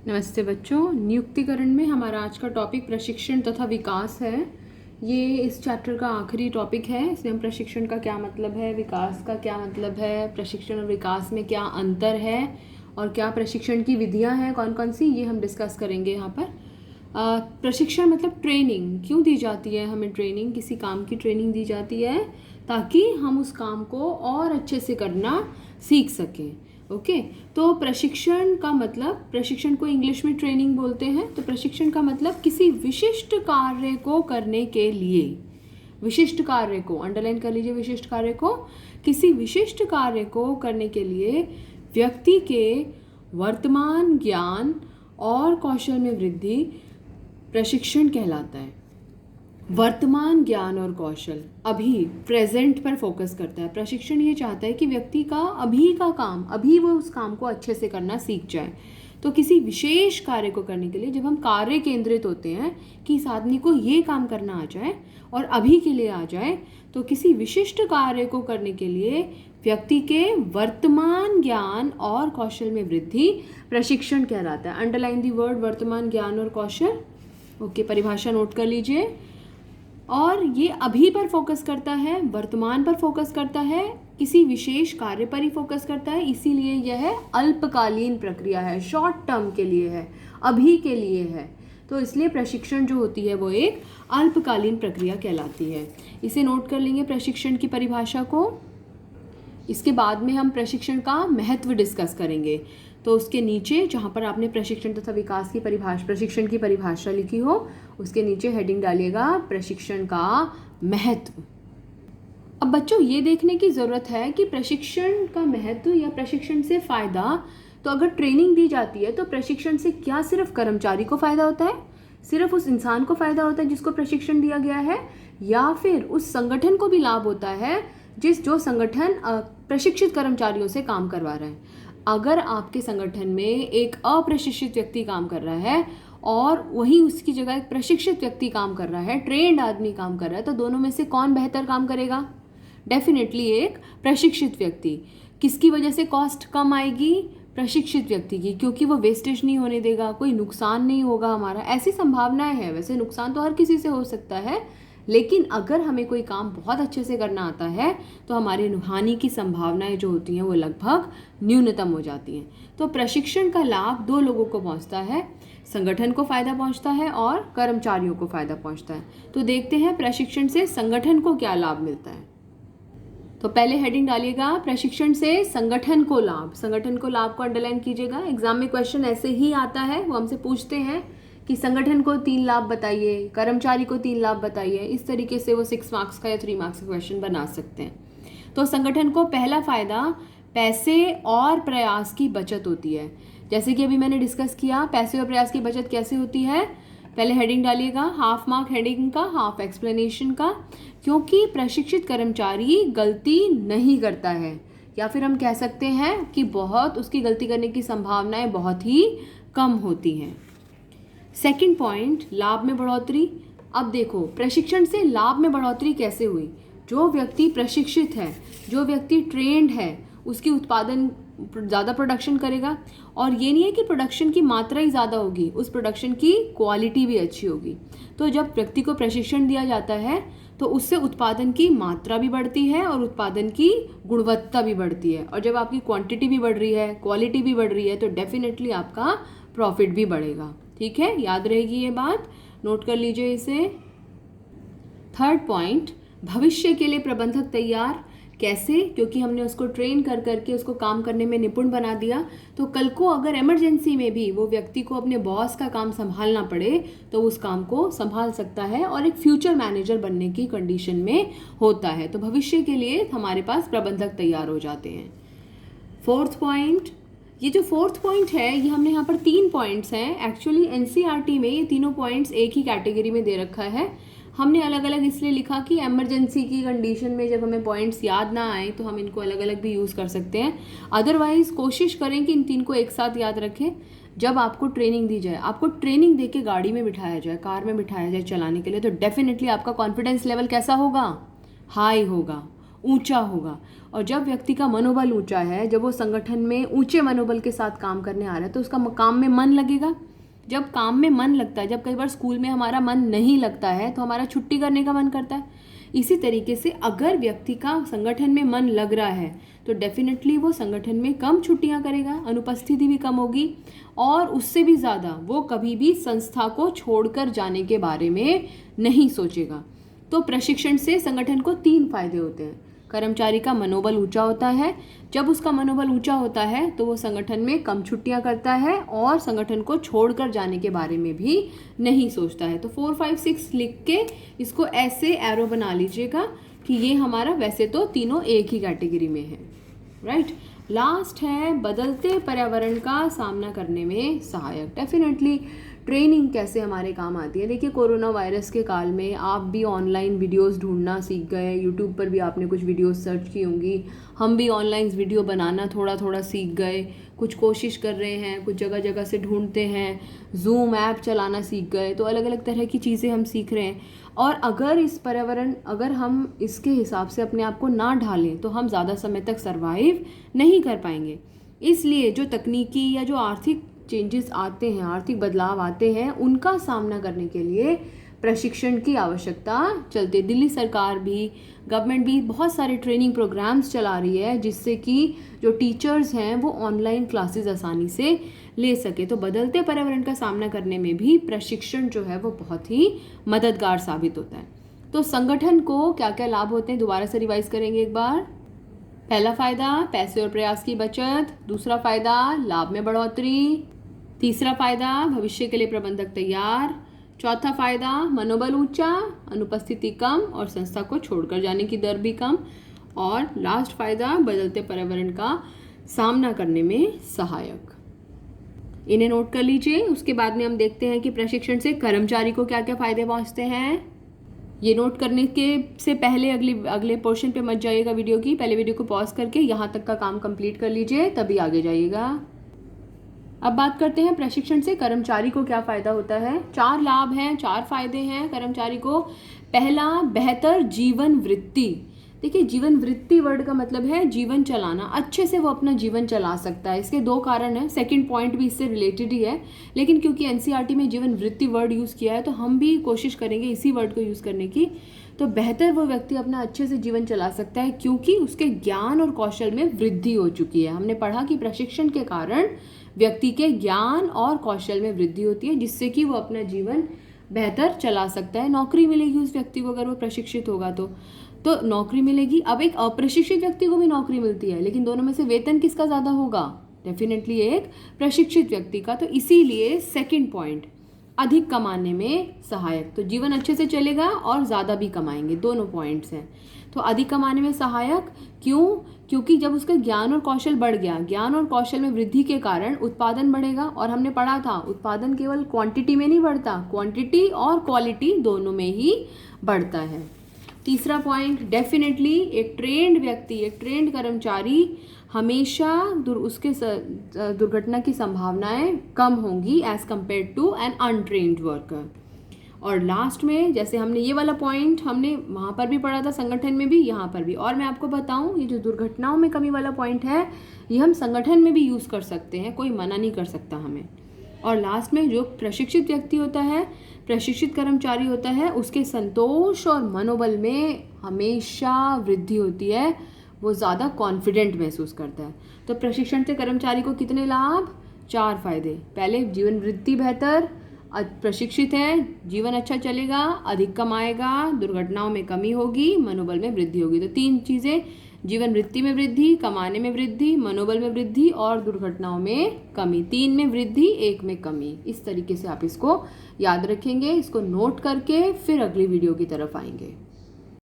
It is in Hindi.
नमस्ते बच्चों। नियुक्तिकरण में हमारा आज का टॉपिक प्रशिक्षण तथा विकास है। ये इस चैप्टर का आखिरी टॉपिक है। इसमें हम प्रशिक्षण का क्या मतलब है, विकास का क्या मतलब है, प्रशिक्षण और विकास में क्या अंतर है और क्या प्रशिक्षण की विधियां हैं कौन कौन सी, ये हम डिस्कस करेंगे यहाँ पर। प्रशिक्षण मतलब ट्रेनिंग। क्यों दी जाती है हमें ट्रेनिंग? किसी काम की ट्रेनिंग दी जाती है ताकि हम उस काम को और अच्छे से करना सीख सकें। ओके तो प्रशिक्षण का मतलब, प्रशिक्षण को इंग्लिश में ट्रेनिंग बोलते हैं। तो प्रशिक्षण का मतलब किसी विशिष्ट कार्य को करने के लिए, विशिष्ट कार्य को अंडरलाइन कर लीजिए, विशिष्ट कार्य को, किसी विशिष्ट कार्य को करने के लिए व्यक्ति के वर्तमान ज्ञान और कौशल में वृद्धि प्रशिक्षण कहलाता है। वर्तमान ज्ञान और कौशल, अभी प्रेजेंट पर फोकस करता है। प्रशिक्षण ये चाहता है कि व्यक्ति का अभी का काम, अभी वो उस काम को अच्छे से करना सीख जाए। तो किसी विशेष कार्य को करने के लिए जब हम कार्य केंद्रित होते हैं कि इस आदमी को ये काम करना आ जाए और अभी के लिए आ जाए, तो किसी विशिष्ट कार्य को करने के लिए व्यक्ति के वर्तमान ज्ञान और कौशल में वृद्धि प्रशिक्षण कहलाता है। अंडरलाइन दी वर्ड वर्तमान ज्ञान और कौशल। ओके, परिभाषा नोट कर लीजिए। और ये अभी पर फोकस करता है, वर्तमान पर फोकस करता है, किसी विशेष कार्य पर ही फोकस करता है, इसीलिए यह अल्पकालीन प्रक्रिया है, शॉर्ट टर्म के लिए है, अभी के लिए है। तो इसलिए प्रशिक्षण जो होती है वो एक अल्पकालीन प्रक्रिया कहलाती है। इसे नोट कर लेंगे प्रशिक्षण की परिभाषा को। इसके बाद में हम प्रशिक्षण का महत्व डिस्कस करेंगे। तो उसके नीचे जहाँ पर आपने प्रशिक्षण तथा विकास की परिभाषा, प्रशिक्षण की परिभाषा लिखी हो, उसके नीचे हेडिंग डालिएगा प्रशिक्षण का महत्व। अब बच्चों ये देखने की ज़रूरत है कि प्रशिक्षण का महत्व या प्रशिक्षण से फ़ायदा, तो अगर ट्रेनिंग दी जाती है तो प्रशिक्षण से क्या सिर्फ कर्मचारी को फ़ायदा होता है, सिर्फ उस इंसान को फ़ायदा होता है जिसको प्रशिक्षण दिया गया है, या फिर उस संगठन को भी लाभ होता है जो संगठन प्रशिक्षित कर्मचारियों से काम करवा रहा है। अगर आपके संगठन में एक अप्रशिक्षित व्यक्ति काम कर रहा है और वहीं उसकी जगह एक प्रशिक्षित व्यक्ति काम कर रहा है, ट्रेंड आदमी काम कर रहा है, तो दोनों में से कौन बेहतर काम करेगा? डेफिनेटली एक प्रशिक्षित व्यक्ति। किसकी वजह से कॉस्ट कम आएगी? प्रशिक्षित व्यक्ति की, क्योंकि वो वेस्टेज नहीं होने देगा, कोई नुकसान नहीं होगा हमारा, ऐसी संभावनाएं हैं। वैसे नुकसान तो हर किसी से हो सकता है, लेकिन अगर हमें कोई काम बहुत अच्छे से करना आता है तो हमारी हानि की संभावनाएं जो होती हैं वो लगभग न्यूनतम हो जाती हैं। तो प्रशिक्षण का लाभ दो लोगों को पहुंचता है, संगठन को फ़ायदा पहुंचता है और कर्मचारियों को फ़ायदा पहुंचता है। तो देखते हैं प्रशिक्षण से संगठन को क्या लाभ मिलता है। तो पहले हेडिंग डालिएगा प्रशिक्षण से संगठन को लाभ। संगठन को लाभ को अंडरलाइन कीजिएगा। एग्जाम में क्वेश्चन ऐसे ही आता है, वो हमसे पूछते हैं कि संगठन को 3 लाभ बताइए, कर्मचारी को 3 लाभ बताइए। इस तरीके से वो 6 मार्क्स का या 3 मार्क्स का क्वेश्चन बना सकते हैं। तो संगठन को पहला फ़ायदा पैसे और प्रयास की बचत होती है। जैसे कि अभी मैंने डिस्कस किया, पैसे और प्रयास की बचत कैसे होती है। पहले हेडिंग डालिएगा, हाफ मार्क हेडिंग का, हाफ एक्सप्लेनेशन का। क्योंकि प्रशिक्षित कर्मचारी गलती नहीं करता है, या फिर हम कह सकते हैं कि बहुत उसकी गलती करने की संभावनाएं बहुत ही कम होती हैं। सेकंड पॉइंट, लाभ में बढ़ोतरी। अब देखो प्रशिक्षण से लाभ में बढ़ोतरी कैसे हुई। जो व्यक्ति प्रशिक्षित है, जो व्यक्ति ट्रेंड है, उसकी उत्पादन ज़्यादा प्रोडक्शन करेगा। और ये नहीं है कि प्रोडक्शन की मात्रा ही ज़्यादा होगी, उस प्रोडक्शन की क्वालिटी भी अच्छी होगी। तो जब व्यक्ति को प्रशिक्षण दिया जाता है तो उससे उत्पादन की मात्रा भी बढ़ती है और उत्पादन की गुणवत्ता भी बढ़ती है। और जब आपकी क्वांटिटी भी बढ़ रही है, क्वालिटी भी बढ़ रही है, तो डेफिनेटली आपका प्रॉफिट भी बढ़ेगा। ठीक है, याद रहेगी ये बात, नोट कर लीजिए इसे। थर्ड पॉइंट, भविष्य के लिए प्रबंधक तैयार। कैसे? क्योंकि हमने उसको ट्रेन कर करके उसको काम करने में निपुण बना दिया, तो कल को अगर इमरजेंसी में भी वो व्यक्ति को अपने बॉस का काम संभालना पड़े तो उस काम को संभाल सकता है और एक फ्यूचर मैनेजर बनने की कंडीशन में होता है। तो भविष्य के लिए हमारे पास प्रबंधक तैयार हो जाते हैं। फोर्थ पॉइंट, ये जो फोर्थ पॉइंट है, ये हमने यहाँ पर 3 पॉइंट्स हैं। एक्चुअली एनसीईआरटी में ये तीनों पॉइंट्स एक ही कैटेगरी में दे रखा है। हमने अलग अलग इसलिए लिखा कि इमरजेंसी की कंडीशन में जब हमें पॉइंट्स याद ना आए तो हम इनको अलग अलग भी यूज़ कर सकते हैं। अदरवाइज कोशिश करें कि इन 3 को एक साथ याद रखें। जब आपको ट्रेनिंग दी जाए, आपको ट्रेनिंग दे के गाड़ी में बिठाया जाए, कार में बिठाया जाए चलाने के लिए, तो डेफिनेटली आपका कॉन्फिडेंस लेवल कैसा होगा? हाई होगा। ऊंचा होगा। और जब व्यक्ति का मनोबल ऊंचा है, जब वो संगठन में ऊंचे मनोबल के साथ काम करने आ रहा है, तो उसका काम में मन लगेगा। जब काम में मन लगता है, जब कई बार स्कूल में हमारा मन नहीं लगता है तो हमारा छुट्टी करने का मन करता है। इसी तरीके से अगर व्यक्ति का संगठन में मन लग रहा है तो डेफिनेटली वो संगठन में कम छुट्टियां करेगा, अनुपस्थिति भी कम होगी, और उससे भी ज़्यादा वो कभी भी संस्था को छोड़कर जाने के बारे में नहीं सोचेगा। तो प्रशिक्षण से संगठन को 3 फायदे होते हैं। कर्मचारी का मनोबल ऊंचा होता है। जब उसका मनोबल ऊंचा होता है तो वो संगठन में कम छुट्टियां करता है और संगठन को छोड़कर जाने के बारे में भी नहीं सोचता है। तो 4, 5, 6 लिख के इसको ऐसे एरो बना लीजिएगा कि ये हमारा वैसे तो तीनों एक ही कैटेगरी में है, राइट। लास्ट है बदलते पर्यावरण का सामना करने में सहायक। डेफिनेटली ट्रेनिंग कैसे हमारे काम आती है। देखिए, कोरोना वायरस के काल में आप भी ऑनलाइन वीडियोस ढूंढना सीख गए, यूट्यूब पर भी आपने कुछ वीडियोस सर्च की होंगी। हम भी ऑनलाइन वीडियो बनाना थोड़ा थोड़ा सीख गए, कुछ कोशिश कर रहे हैं, कुछ जगह जगह से ढूंढते हैं, जूम ऐप चलाना सीख गए। तो अलग अलग तरह की चीज़ें हम सीख रहे हैं। और अगर हम इसके हिसाब से अपने आप को ना ढालें तो हम ज़्यादा समय तक सर्वाइव नहीं कर पाएंगे। इसलिए जो तकनीकी या जो आर्थिक चेंजेस आते हैं, आर्थिक बदलाव आते हैं, उनका सामना करने के लिए प्रशिक्षण की आवश्यकता चलती है। दिल्ली सरकार भी, गवर्नमेंट भी बहुत सारे ट्रेनिंग प्रोग्राम्स चला रही है जिससे कि जो टीचर्स हैं वो ऑनलाइन क्लासेस आसानी से ले सके। तो बदलते पर्यावरण का सामना करने में भी प्रशिक्षण जो है वो बहुत ही मददगार साबित होता है। तो संगठन को क्या क्या लाभ होते हैं, दोबारा से रिवाइज करेंगे एक बार। पहला फायदा पैसे और प्रयास की बचत, दूसरा फायदा लाभ में बढ़ोतरी, तीसरा फायदा भविष्य के लिए प्रबंधक तैयार, चौथा फायदा मनोबल ऊंचा, अनुपस्थिति कम और संस्था को छोड़कर जाने की दर भी कम, और लास्ट फायदा बदलते पर्यावरण का सामना करने में सहायक। इन्हें नोट कर लीजिए। उसके बाद में हम देखते हैं कि प्रशिक्षण से कर्मचारी को क्या क्या फायदे पहुंचते हैं। ये नोट करने के से पहले अगले पोर्शन पे मत जाइएगा वीडियो की, पहले वीडियो को पॉज करके यहाँ तक का काम कंप्लीट कर लीजिए, तभी आगे जाइएगा। अब बात करते हैं प्रशिक्षण से कर्मचारी को क्या फ़ायदा होता है। 4 लाभ हैं, 4 फायदे हैं कर्मचारी को। पहला, बेहतर जीवन वृत्ति। देखिए, जीवन वृत्ति वर्ड का मतलब है जीवन चलाना, अच्छे से वो अपना जीवन चला सकता है। इसके 2 कारण हैं, सेकंड पॉइंट भी इससे रिलेटेड ही है, लेकिन क्योंकि एनसीईआरटी में जीवन वृत्ति वर्ड यूज़ किया है तो हम भी कोशिश करेंगे इसी वर्ड को यूज़ करने की। तो बेहतर वो व्यक्ति अपना अच्छे से जीवन चला सकता है क्योंकि उसके ज्ञान और कौशल में वृद्धि हो चुकी है। हमने पढ़ा कि प्रशिक्षण के कारण व्यक्ति के ज्ञान और कौशल में वृद्धि होती है जिससे कि वो अपना जीवन बेहतर चला सकता है। नौकरी मिलेगी उस व्यक्ति को अगर वो प्रशिक्षित होगा तो नौकरी मिलेगी। अब एक अप्रशिक्षित व्यक्ति को भी नौकरी मिलती है, लेकिन दोनों में से वेतन किसका ज़्यादा होगा? डेफिनेटली एक प्रशिक्षित व्यक्ति का। तो इसीलिए सेकंड पॉइंट, अधिक कमाने में सहायक। तो जीवन अच्छे से चलेगा और ज़्यादा भी कमाएंगे, दोनों पॉइंट्स हैं। तो अधिक कमाने में सहायक क्यों? क्योंकि जब उसका ज्ञान और कौशल बढ़ गया, ज्ञान और कौशल में वृद्धि के कारण उत्पादन बढ़ेगा। और हमने पढ़ा था उत्पादन केवल क्वांटिटी में नहीं बढ़ता, क्वांटिटी और क्वालिटी दोनों में ही बढ़ता है। तीसरा पॉइंट, डेफिनेटली एक ट्रेंड व्यक्ति, एक ट्रेंड कर्मचारी हमेशा उसके दुर्घटना की संभावनाएं कम होंगी as compared to an untrained worker. और लास्ट में, जैसे हमने ये वाला पॉइंट हमने वहाँ पर भी पढ़ा था, संगठन में भी, यहाँ पर भी। और मैं आपको बताऊँ, ये जो दुर्घटनाओं में कमी वाला पॉइंट है ये हम संगठन में भी यूज़ कर सकते हैं, कोई मना नहीं कर सकता हमें। और लास्ट में, जो प्रशिक्षित व्यक्ति होता है, प्रशिक्षित कर्मचारी होता है, उसके संतोष और मनोबल में हमेशा वृद्धि होती है, वो ज़्यादा कॉन्फिडेंट महसूस करता है। तो प्रशिक्षण से कर्मचारी को कितने लाभ? 4 फायदे। पहले, जीवन वृत्ति बेहतर, प्रशिक्षित है, जीवन अच्छा चलेगा, अधिक कमाएगा, दुर्घटनाओं में कमी होगी, मनोबल में वृद्धि होगी। तो 3 चीज़ें, जीवन वृत्ति में वृद्धि, कमाने में वृद्धि, मनोबल में वृद्धि और दुर्घटनाओं में कमी। 3 में वृद्धि, 1 में कमी। इस तरीके से आप इसको याद रखेंगे, इसको नोट करके फिर अगली वीडियो की तरफ आएंगे।